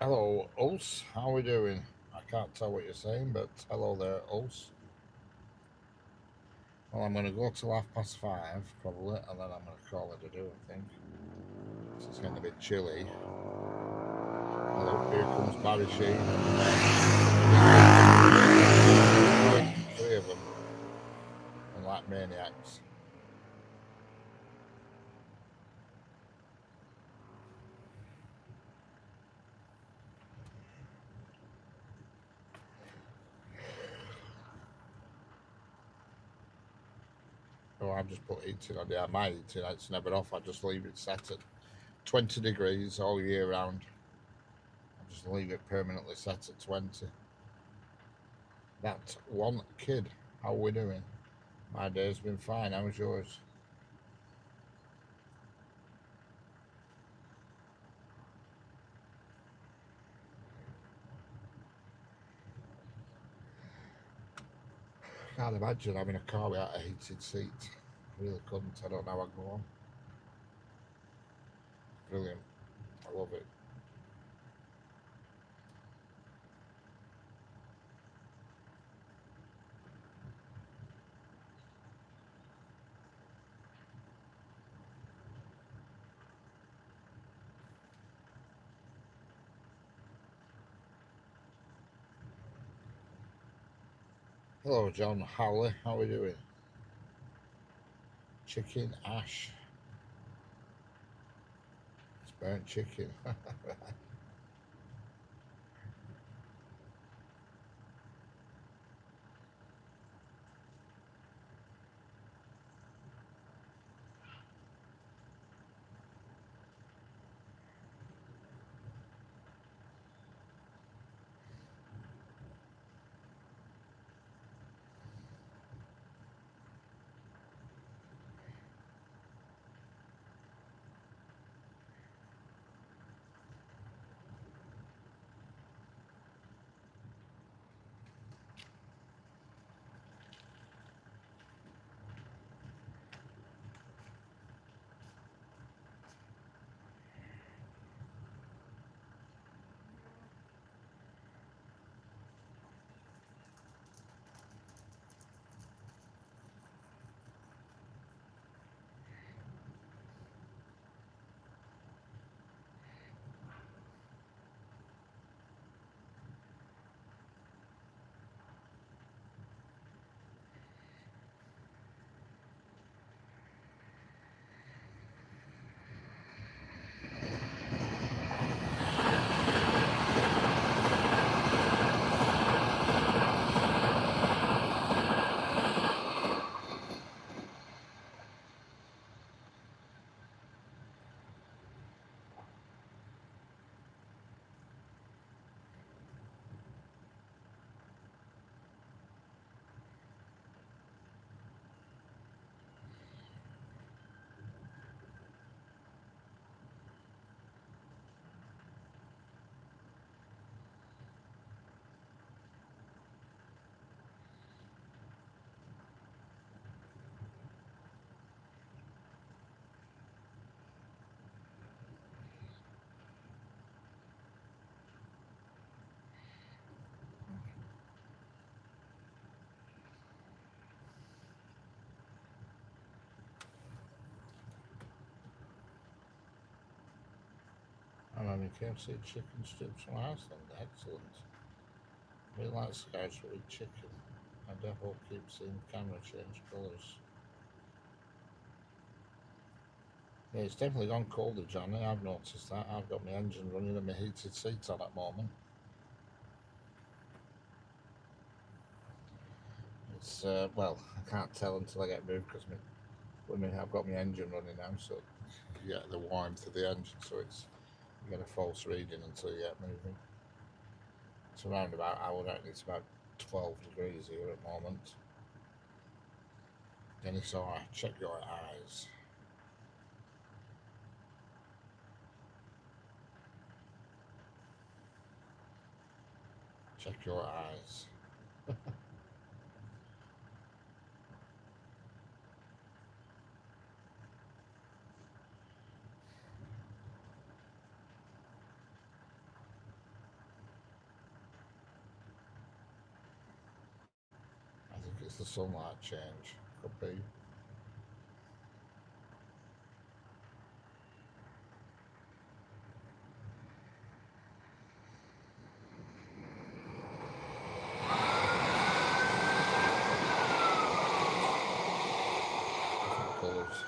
Hello, Ulse. How are we doing? I can't tell what you're saying, but hello there, Ulse. Well, I'm going to go till 5:30, probably, and then I'm going to call it a do, I think. So it's getting a bit chilly. Hello, here comes Barry Sheen. Three of them. And like maniacs. Oh, I've just put heating on. Yeah, my heating, it's never off. I just leave it set at 20 degrees all year round. I just leave it permanently set at 20. That one kid. How are we doing? My day's been fine. How was yours? Can't imagine having a car without a heated seat. I really couldn't. I don't know how I'd go on. Brilliant. I love it. Hello, John Howley. How are we doing? Chicken ash. It's burnt chicken. having KFC chicken strips from Iceland. Excellent. We like Scouse with chicken. I definitely keep seeing camera change colours. Yeah, it's definitely gone colder, Johnny. I've noticed that. I've got my engine running and my heated seats on at the moment. It's well, I can't tell until I get moved because I've got my engine running now, so you get the warmth of the engine, so you get a false reading until you get moving. It's around about, I would reckon it's about 12 degrees here at the moment. Dennis, check your eyes. Check your eyes. I think it's the sunlight change. Could be. Different colours.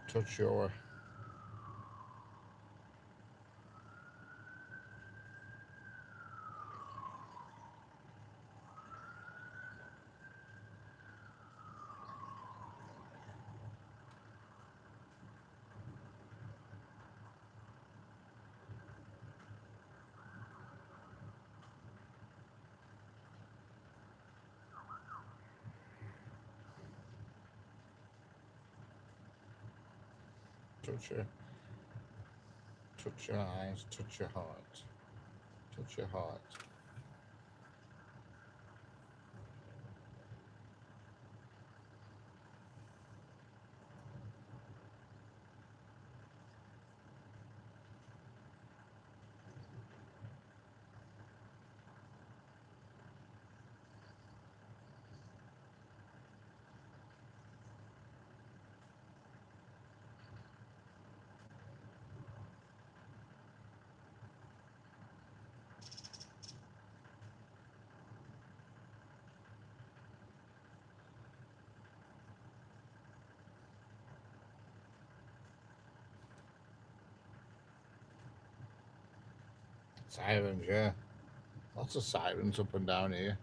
Touch your touch your touch your eyes, touch your heart. Touch your heart. Sirens, yeah. Lots of sirens up and down here.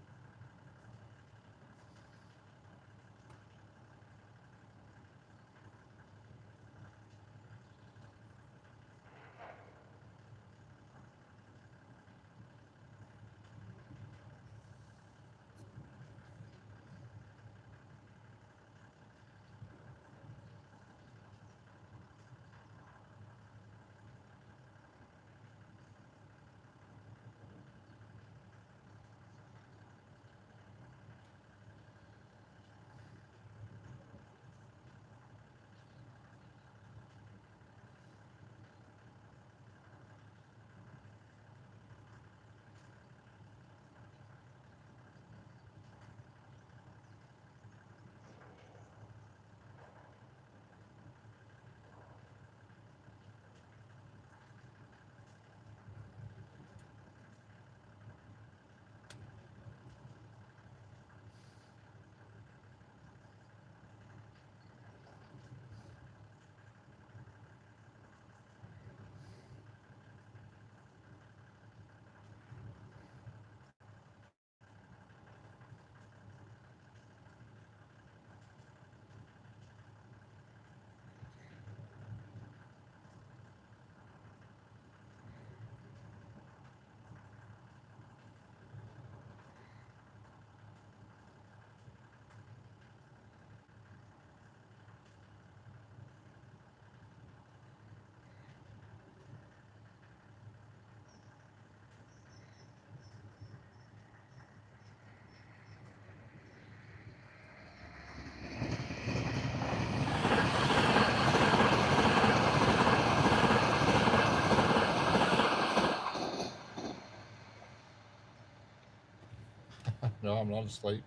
No, I'm not asleep.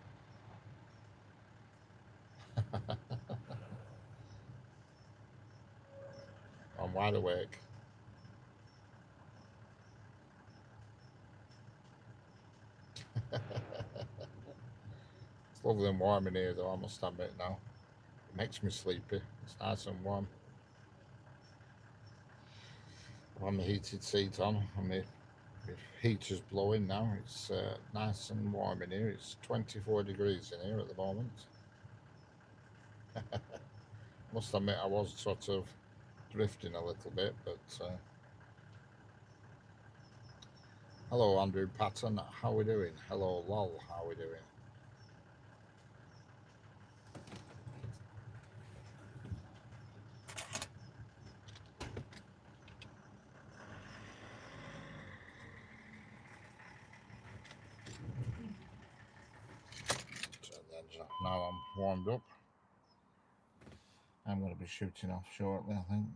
I'm wide awake. It's lovely and warm in here, though, I must admit now. It makes me sleepy. It's nice and warm. I've got my heated seat on, and my heater's blowing now. It's nice and warm in here. It's 24 degrees in here at the moment. Must admit, I was sort of drifting a little bit, but hello, Andrew Patton. How we doing? Hello, Lol. How we doing? Now I'm warmed up. I'm going to be shooting off shortly, I think.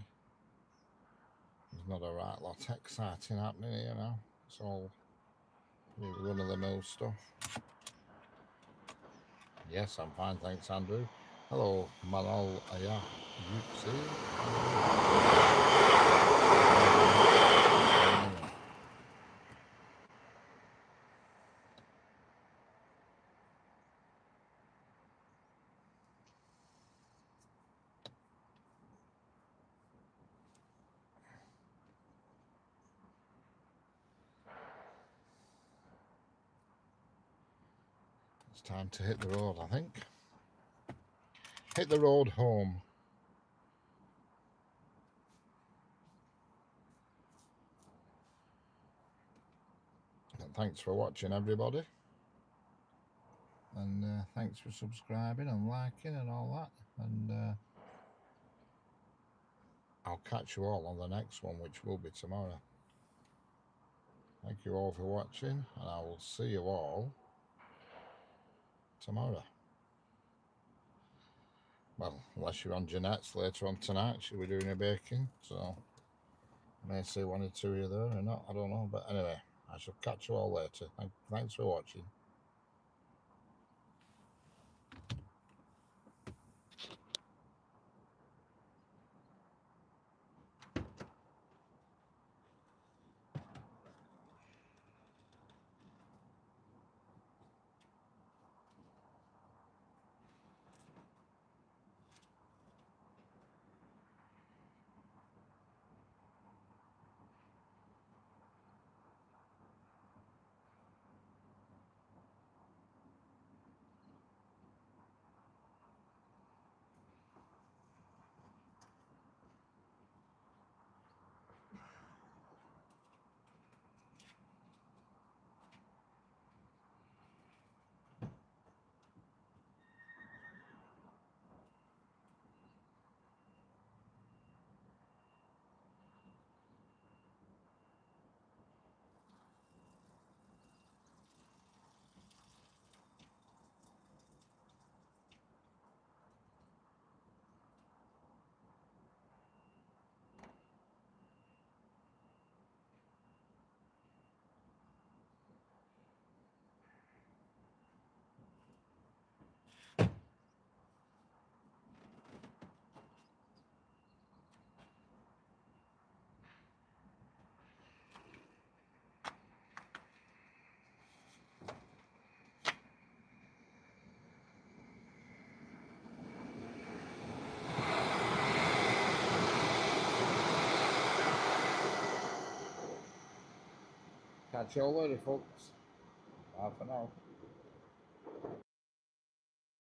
There's not a right lot exciting happening here now. It's all run-of-the-mill stuff. Yes, I'm fine, thanks, Andrew. Hello, Manol Aya. You see? It's time to hit the road, I think. Hit the road home. And thanks for watching, everybody. And thanks for subscribing and liking and all that. And I'll catch you all on the next one, which will be tomorrow. Thank you all for watching, and I will see you all tomorrow. Well, unless you're on Jeanette's later on tonight, she'll be doing a baking, so I may see one or two of you there or not, I don't know. But anyway, I shall catch you all later. Thanks for watching. Catch you all later, folks. Bye for now.